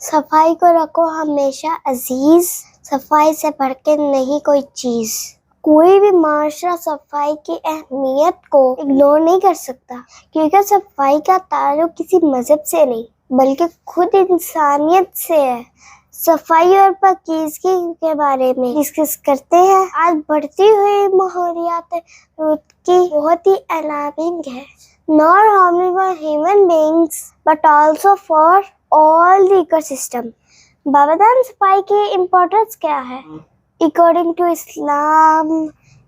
صفائی کو رکھو ہمیشہ عزیز، صفائی سے بڑھ کے نہیں کوئی چیز۔ کوئی بھی معاشرہ صفائی کی اہمیت کو اگنور نہیں کر سکتا، کیونکہ صفائی کا تعلق کسی مذہب سے نہیں بلکہ خود انسانیت سے ہے۔ صفائی اور پاکیزگی کے بارے میں ڈسکس کرتے ہیں۔ آج بڑھتی ہوئی ماحولیات کی بہت ہی الارمنگ ہے، not only for human beings but also for all the ecosystem۔ بابا جان، صفائی کی امپورٹنس کیا ہے؟ According to Islam,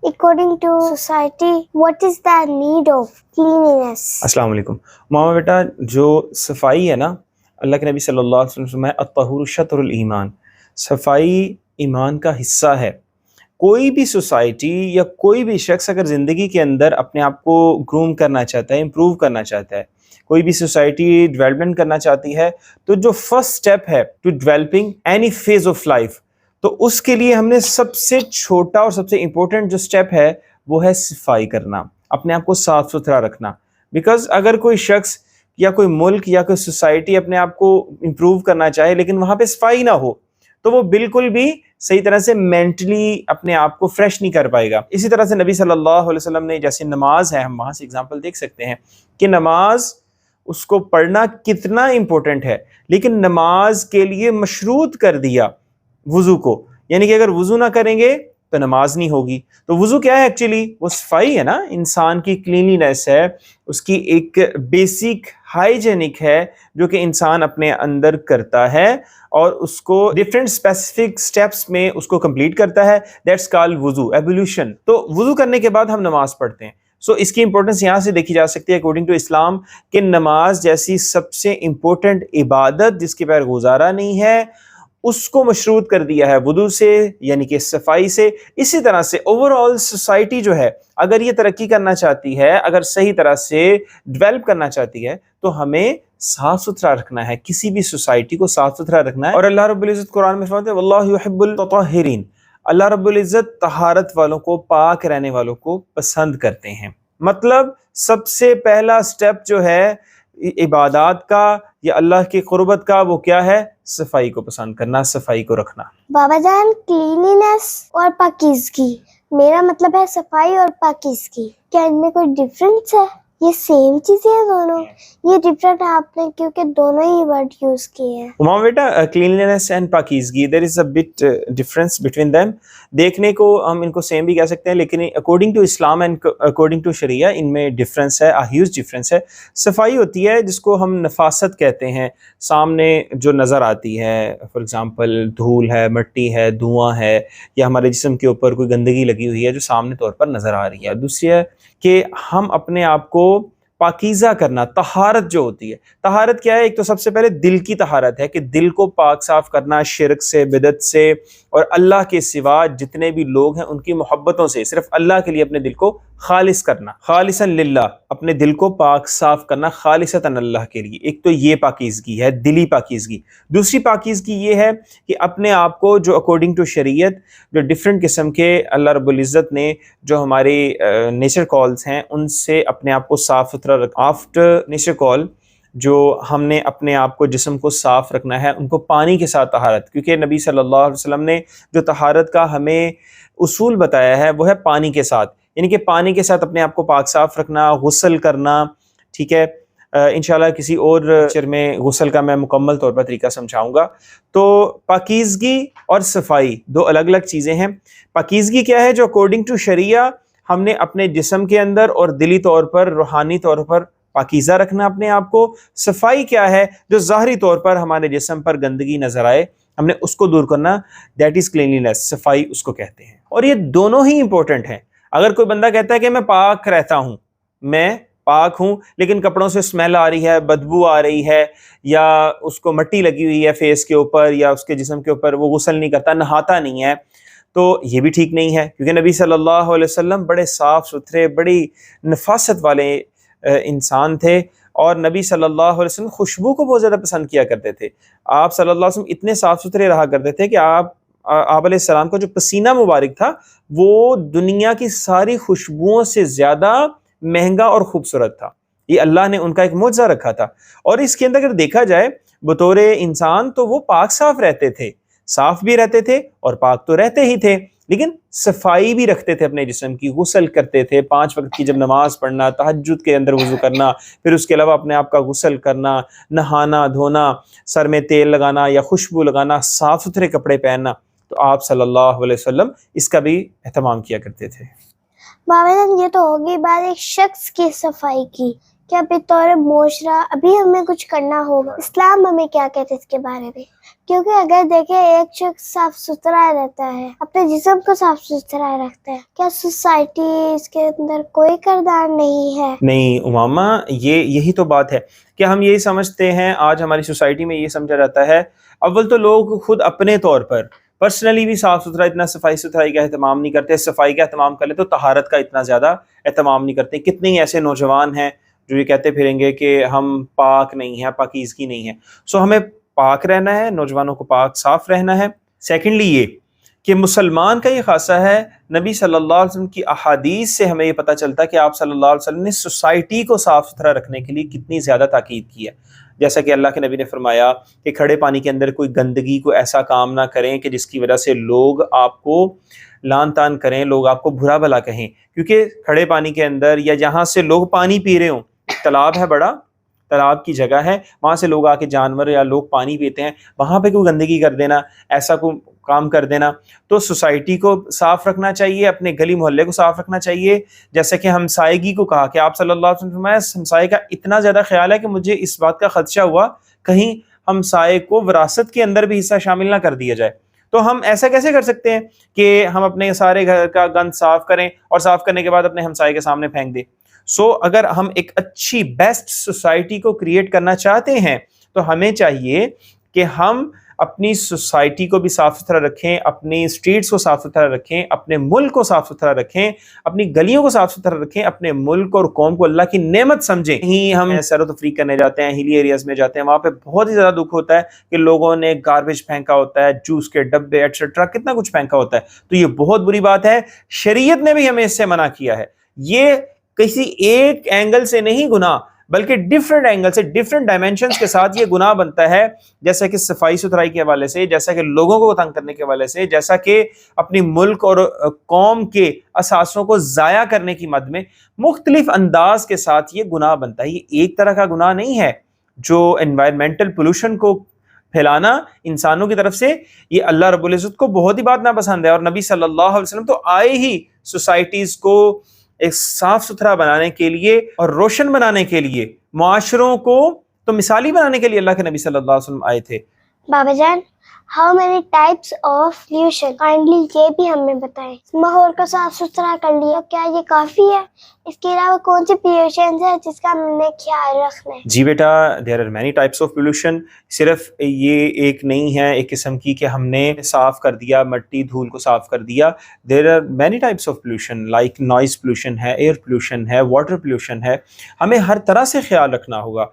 according to society, what is the need of cleanliness؟ السلام علیکم ماما بیٹا، جو صفائی ہے نا، اللہ کے نبی صلی اللہ علیہ وسلم فرمایا الطہور شطر الایمان، صفائی ایمان کا حصہ ہے۔ کوئی بھی سوسائٹی یا کوئی بھی شخص اگر زندگی کے اندر اپنے آپ کو گروم کرنا چاہتا ہے، امپروو کرنا چاہتا ہے، کوئی بھی سوسائٹی ڈیولپمنٹ کرنا چاہتی ہے، تو جو فرسٹ سٹیپ ہے to developing any phase of life, تو اس کے لیے ہم نے سب سے چھوٹا اور سب سے امپورٹنٹ جو سٹیپ ہے وہ ہے صفائی کرنا، اپنے آپ کو صاف ستھرا رکھنا۔ بیکاز اگر کوئی شخص یا کوئی ملک یا کوئی سوسائٹی اپنے آپ کو امپروو کرنا چاہے لیکن وہاں پہ صفائی نہ ہو، تو وہ بالکل بھی صحیح طرح سے مینٹلی اپنے آپ کو فریش نہیں کر پائے گا۔ اسی طرح سے نبی صلی اللہ علیہ وسلم نے جیسے نماز ہے، ہم وہاں سے اگزامپل دیکھ سکتے ہیں کہ نماز اس کو پڑھنا کتنا امپورٹنٹ ہے، لیکن نماز کے لیے مشروط کر دیا وضو کو، یعنی کہ اگر وضو نہ کریں گے تو نماز نہیں ہوگی۔ تو وضو کیا ہے ایکچولی؟ وہ صفائی ہے نا، انسان کی کلینینس ہے، اس کی ایک بیسک ہائیجینک ہے جو کہ انسان اپنے اندر کرتا ہے اور اس کو ڈفرینٹ اسپیسیفک سٹیپس میں اس کو کمپلیٹ کرتا ہے۔ دیٹس کالڈ وضو، ایبولیوشن۔ تو وضو کرنے کے بعد ہم نماز پڑھتے ہیں۔ سو اس کی امپورٹنس یہاں سے دیکھی جا سکتی ہے اکارڈنگ ٹو اسلام کہ نماز جیسی سب سے امپورٹنٹ عبادت جس کے بغیر گزارا نہیں ہے، اس کو مشروط کر دیا ہے وضو سے، یعنی کہ صفائی سے۔ اسی طرح سے اوور آل سوسائٹی جو ہے اگر یہ ترقی کرنا چاہتی ہے، اگر صحیح طرح سے ڈیولپ کرنا چاہتی ہے، تو ہمیں صاف ستھرا رکھنا ہے، کسی بھی سوسائٹی کو صاف ستھرا رکھنا ہے۔ اور اللہ رب العزت قرآن میں فرماتے ہیں واللہ یحب المطہرین، اللہ رب العزت طہارت والوں کو، پاک رہنے والوں کو پسند کرتے ہیں۔ مطلب سب سے پہلا سٹیپ جو ہے عبادات کا یا اللہ کی قربت کا، وہ کیا ہے؟ صفائی کو پسند کرنا، صفائی کو رکھنا۔ بابا جان، کلینینس اور پاکیزگی، میرا مطلب ہے صفائی اور پاکیزگی، کیا ان میں کوئی ڈفرینس ہے؟ یہ سیم چیزیں ہیں دونوں؟ یہ ڈفرینٹ ہے آپ نے کیونکہ دونوں ہی ورڈ یوز کیے ہیں۔ ماما بیٹا، کلینلینس اینڈ پاکیزگی دیر از اے بٹ ڈفرینس بٹوین دیم۔ دیکھنے کو ہم ان کو سیم بھی کہہ سکتے ہیں، لیکن according to Islam and according to sharia ان میں ڈفرینس ہے، ہیوج ڈفرینس ہے۔ صفائی ہوتی ہے جس کو ہم نفاست کہتے ہیں، سامنے جو نظر آتی ہے، فار ایگزامپل دھول ہے، مٹی ہے، دھواں ہے، یا ہمارے جسم کے اوپر کوئی گندگی لگی ہوئی ہے جو سامنے طور پر نظر آ رہی ہے۔ دوسری ہے کہ ہم اپنے آپ کو پاکیزہ کرنا، طہارت جو ہوتی ہے۔ طہارت کیا ہے؟ ایک تو سب سے پہلے دل کی طہارت ہے کہ دل کو پاک صاف کرنا شرک سے، بدعت سے، اور اللہ کے سوا جتنے بھی لوگ ہیں ان کی محبتوں سے، صرف اللہ کے لیے اپنے دل کو خالص کرنا، خالصا للہ، اپنے دل کو پاک صاف کرنا خالصتا اللہ کے لیے۔ ایک تو یہ پاکیزگی ہے، دلی پاکیزگی۔ دوسری پاکیزگی یہ ہے کہ اپنے آپ کو جو اکارڈنگ ٹو شریعت جو ڈفرینٹ قسم کے اللہ رب العزت نے جو ہمارے نیچر کالز ہیں ان سے اپنے آپ کو صاف ستھرا آفٹر نیچر کال جو ہم نے اپنے آپ کو جسم کو صاف رکھنا ہے، ان کو پانی کے ساتھ طہارت، کیونکہ نبی صلی اللہ علیہ وسلم نے جو طہارت کا ہمیں اصول بتایا ہے وہ ہے پانی کے ساتھ، یعنی کہ پانی کے ساتھ اپنے آپ کو پاک صاف رکھنا، غسل کرنا۔ ٹھیک ہے، انشاءاللہ کسی اور لیکچر میں غسل کا میں مکمل طور پر طریقہ سمجھاؤں گا۔ تو پاکیزگی اور صفائی دو الگ الگ چیزیں ہیں۔ پاکیزگی کیا ہے؟ جو اکارڈنگ ٹو شریعہ ہم نے اپنے جسم کے اندر اور دلی طور پر، روحانی طور پر پاکیزہ رکھنا اپنے آپ کو۔ صفائی کیا ہے؟ جو ظاہری طور پر ہمارے جسم پر گندگی نظر آئے ہم نے اس کو دور کرنا، دیٹ از کلینلینس، صفائی اس کو کہتے ہیں۔ اور یہ دونوں ہی امپورٹنٹ ہیں۔ اگر کوئی بندہ کہتا ہے کہ میں پاک رہتا ہوں، میں پاک ہوں، لیکن کپڑوں سے اسمیل آ رہی ہے، بدبو آ رہی ہے، یا اس کو مٹی لگی ہوئی ہے فیس کے اوپر یا اس کے جسم کے اوپر، وہ غسل نہیں کرتا، نہاتا نہیں ہے، تو یہ بھی ٹھیک نہیں ہے، کیونکہ نبی صلی اللہ علیہ وسلم بڑے صاف ستھرے، بڑی نفاست والے انسان تھے، اور نبی صلی اللہ علیہ وسلم خوشبو کو بہت زیادہ پسند کیا کرتے تھے۔ آپ صلی اللہ علیہ وسلم اتنے صاف ستھرے رہا کرتے تھے کہ آپ علیہ السلام کا جو پسینہ مبارک تھا وہ دنیا کی ساری خوشبوؤں سے زیادہ مہنگا اور خوبصورت تھا۔ یہ اللہ نے ان کا ایک معجزہ رکھا تھا۔ اور اس کے اندر اگر دیکھا جائے بطور انسان تو وہ پاک صاف رہتے تھے، صاف بھی رہتے تھے اور پاک تو رہتے ہی تھے، لیکن صفائی بھی رکھتے تھے اپنے جسم کی، غسل کرتے تھے 5 وقت کی جب نماز پڑھنا، تہجد کے اندر وضو کرنا، پھر اس کے علاوہ اپنے آپ کا غسل کرنا، نہانا دھونا، سر میں تیل لگانا یا خوشبو لگانا، صاف ستھرے کپڑے پہننا، تو آپ صلی اللہ علیہ وسلم اس کا بھی اہتمام کیا کرتے تھے۔ بابا جان یہ تو ہوگی بات ایک شخص کی صفائی کی، کیا بطور معاشرہ ابھی ہمیں کچھ کرنا ہوگا؟ اسلام ہمیں کیا کہتے ہیں اس کے بارے میں؟ کیونکہ اگر دیکھیں ایک شخص صاف ستھرا رہتا ہے، اپنے جسم کو صاف ستھرا رکھتا ہے، کیا سوسائٹی اس کے اندر کوئی کردار نہیں ہے؟ نہیں امامہ، یہی تو بات ہے کہ ہم یہی سمجھتے ہیں، آج ہماری سوسائٹی میں یہ سمجھا جاتا ہے، اول تو لوگ خود اپنے طور پر پرسنلی بھی صاف ستھرا اتنا صفائی ستھرائی کا اہتمام نہیں کرتے، صفائی کا اہتمام کر لیں تو طہارت کا اتنا زیادہ اہتمام نہیں کرتے۔ کتنے ہی ایسے نوجوان ہیں جو یہ کہتے پھریں گے کہ ہم پاک نہیں ہیں، پاکیزگی نہیں ہے۔ سو ہمیں پاک رہنا ہے، نوجوانوں کو پاک صاف رہنا ہے۔ سیکنڈلی یہ کہ مسلمان کا یہ خاصہ ہے، نبی صلی اللہ علیہ وسلم کی احادیث سے ہمیں یہ پتہ چلتا ہے کہ آپ صلی اللہ علیہ وسلم نے سوسائٹی کو صاف ستھرا رکھنے کے لیے کتنی زیادہ تاکید کی ہے۔ جیسا کہ اللہ کے نبی نے فرمایا کہ کھڑے پانی کے اندر کوئی گندگی، کوئی ایسا کام نہ کریں کہ جس کی وجہ سے لوگ آپ کو لان تان کریں، لوگ آپ کو برا بھلا کہیں، کیونکہ کھڑے پانی کے اندر یا جہاں سے لوگ پانی پی رہے ہوں، تالاب ہے بڑا، تالاب کی جگہ ہے، وہاں سے لوگ آ کے جانور یا لوگ پانی پیتے ہیں، وہاں پہ کوئی گندگی کر دینا، ایسا کوئی کام کر دینا، تو سوسائٹی کو صاف رکھنا چاہیے، اپنے گلی محلے کو صاف رکھنا چاہیے۔ جیسے کہ ہمسائیگی کو کہا کہ آپ صلی اللہ علیہ وسلم نے فرمایا ہمسائے کا اتنا زیادہ خیال ہے کہ مجھے اس بات کا خدشہ ہوا کہیں ہمسائے کو وراثت کے اندر بھی حصہ شامل نہ کر دیا جائے۔ تو ہم ایسا کیسے کر سکتے ہیں کہ ہم اپنے سارے گھر کا گند صاف کریں اور صاف کرنے کے بعد اپنے ہمسائے کے سامنے پھینک دیں؟ اگر ہم ایک اچھی بیسٹ سوسائٹی کو کریٹ کرنا چاہتے ہیں تو ہمیں چاہیے کہ ہم اپنی سوسائٹی کو بھی صاف ستھرا رکھیں، اپنی اسٹریٹس کو صاف ستھرا رکھیں، اپنے ملک کو صاف ستھرا رکھیں، اپنی گلیوں کو صاف ستھرا رکھیں، اپنے ملک اور قوم کو اللہ کی نعمت سمجھیں۔ کہیں ہم سیر و تفریح کرنے جاتے ہیں، ہلی ایریاز میں جاتے ہیں، وہاں پہ بہت ہی زیادہ دکھ ہوتا ہے کہ لوگوں نے گاربیج پھینکا ہوتا ہے، جوس کے ڈبے ایٹسٹرا، کتنا کچھ پھینکا ہوتا ہے، تو یہ بہت بری بات ہے۔ شریعت نے بھی ہمیں اس سے منع کیا ہے۔ یہ کسی ایک اینگل سے نہیں گناہ، بلکہ ڈفرنٹ اینگل سے، ڈفرنٹ ڈائمینشنز کے ساتھ یہ گناہ بنتا ہے، جیسا کہ صفائی ستھرائی کے حوالے سے، جیسا کہ لوگوں کو تنگ کرنے کے حوالے سے، جیسا کہ اپنی ملک اور قوم کے اثاثوں کو ضائع کرنے کی مد میں مختلف انداز کے ساتھ یہ گناہ بنتا ہے۔ یہ ایک طرح کا گناہ نہیں ہے۔ جو انوائرمنٹل پولوشن کو پھیلانا انسانوں کی طرف سے، یہ اللہ رب العزت کو بہت ہی بات ناپسند ہے، اور نبی صلی اللہ علیہ وسلم تو آئے ہی سوسائٹیز کو ایک صاف ستھرا بنانے کے لیے اور روشن بنانے کے لیے، معاشروں کو تو مثالی بنانے کے لیے اللہ کے نبی صلی اللہ علیہ وسلم آئے تھے۔ بابا جان how many types of pollution, kindly یہ بھی ہمیں بتائیں۔ ماحول کو صاف ستھرا کر لیا، کیا یہ کافی ہے؟ اس کے علاوہ کون سی پولوشن ہے جس کا ہم نے خیال رکھنا ہے؟ جی بیٹا، there are many types of pollution. صرف یہ ایک نہیں ہے ایک قسم کی کہ ہم نے صاف کر دیا، مٹی دھول کو صاف کر دیا۔ There are many types of pollution, like noise pollution ہے، ایئر پولوشن ہے، واٹر پولوشن ہے۔ ہمیں ہر طرح سے خیال رکھنا ہوگا۔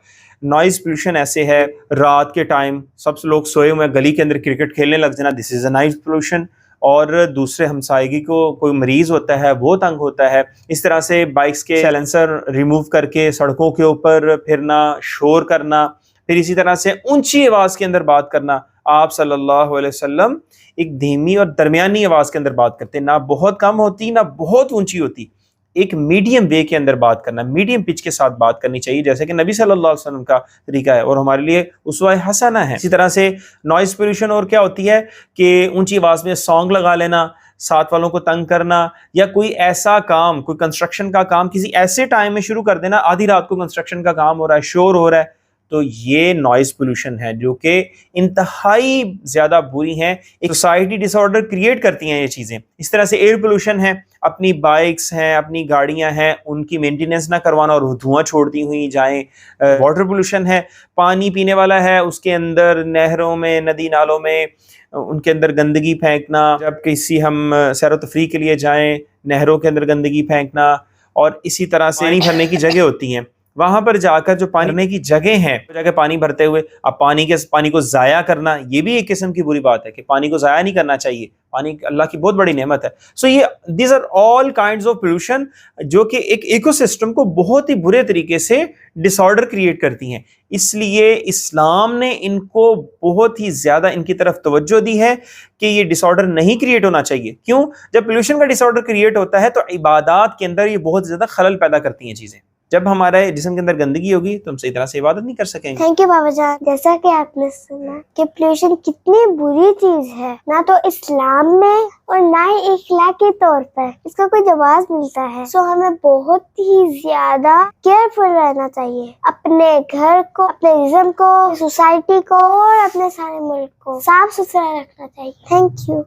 نوائز پولوشن ایسے ہے، رات کے ٹائم سب لوگ سوئے ہوئے گلی کے اندر کرکٹ کھیلنے لگ جانا، دس از اے نوائز پولوشن۔ اور دوسرے ہمسائیگی کو کوئی مریض ہوتا ہے وہ تنگ ہوتا ہے، اس طرح سے بائکس کے سیلنسر ریموو کر کے سڑکوں کے اوپر پھرنا، شور کرنا، پھر اسی طرح سے اونچی آواز کے اندر بات کرنا۔ آپ صلی اللہ علیہ وسلم ایک دھیمی اور درمیانی آواز کے اندر بات کرتے، نہ بہت کم ہوتی نہ بہت اونچی ہوتی، ایک میڈیم وے کے اندر بات کرنا، میڈیم پچ کے ساتھ بات کرنی چاہیے، جیسے کہ نبی صلی اللہ علیہ وسلم کا طریقہ ہے اور ہمارے لیے اسوہ حسنہ ہے۔ اسی طرح سے نوائز پولوشن اور کیا ہوتی ہے کہ اونچی آواز میں سانگ لگا لینا، ساتھ والوں کو تنگ کرنا، یا کوئی ایسا کام، کوئی کنسٹرکشن کا کام کسی ایسے ٹائم میں شروع کر دینا، آدھی رات کو کنسٹرکشن کا کام ہو رہا ہے، شور ہو رہا ہے، تو یہ نوائز پولوشن ہے جو کہ انتہائی زیادہ بری ہیں، ایک سوسائٹی ڈس آرڈر کریٹ کرتی ہیں یہ چیزیں۔ اس طرح سے ایئر پولوشن ہے، اپنی بائکس ہیں، اپنی گاڑیاں ہیں، ان کی مینٹیننس نہ کروانا اور دھواں چھوڑتی ہوئی جائیں۔ واٹر پولوشن ہے، پانی پینے والا ہے، اس کے اندر نہروں میں، ندی نالوں میں ان کے اندر گندگی پھینکنا، جب کسی ہم سیر و تفریح کے لیے جائیں نہروں کے اندر گندگی پھینکنا، اور اسی طرح سے پانی بھرنے کی جگہ ہوتی ہیں وہاں پر جا کر جو پانی کی جگہ ہیں جا کے پانی بھرتے ہوئے اب پانی کو ضائع کرنا، یہ بھی ایک قسم کی بری بات ہے کہ پانی کو ضائع نہیں کرنا چاہیے. پانی اللہ کی بہت بڑی نعمت ہے. سو یہ these are all kinds of pollution جو کہ ایک ایکو سسٹم کو بہت ہی برے طریقے سے ڈس آرڈر کریٹ کرتی ہیں. اس لیے اسلام نے ان کو بہت ہی زیادہ ان کی طرف توجہ دی ہے کہ یہ ڈس آرڈر نہیں کریٹ ہونا چاہیے. کیوں؟ جب پولوشن کا ڈس آرڈر کریٹ ہوتا ہے تو عبادات کے اندر یہ بہت زیادہ خلل پیدا کرتی ہیں چیزیں. جب ہمارے جسم کے اندر گندگی ہوگی تو ہم صحیح طرح سے عبادت نہیں کر سکیں گے. تھینک یو بابا جان. جیسا کہ آپ نے سنا کہ پولوشن کتنی بری چیز ہے، نہ تو اسلام میں اور نہ ہی اخلاقی طور پر اس کا کوئی جواز ملتا ہے. سو ہمیں بہت ہی زیادہ کیئرفل رہنا چاہیے، اپنے گھر کو، اپنے جسم کو، سوسائٹی کو اور اپنے سارے ملک کو صاف ستھرا رکھنا چاہیے. Thank you.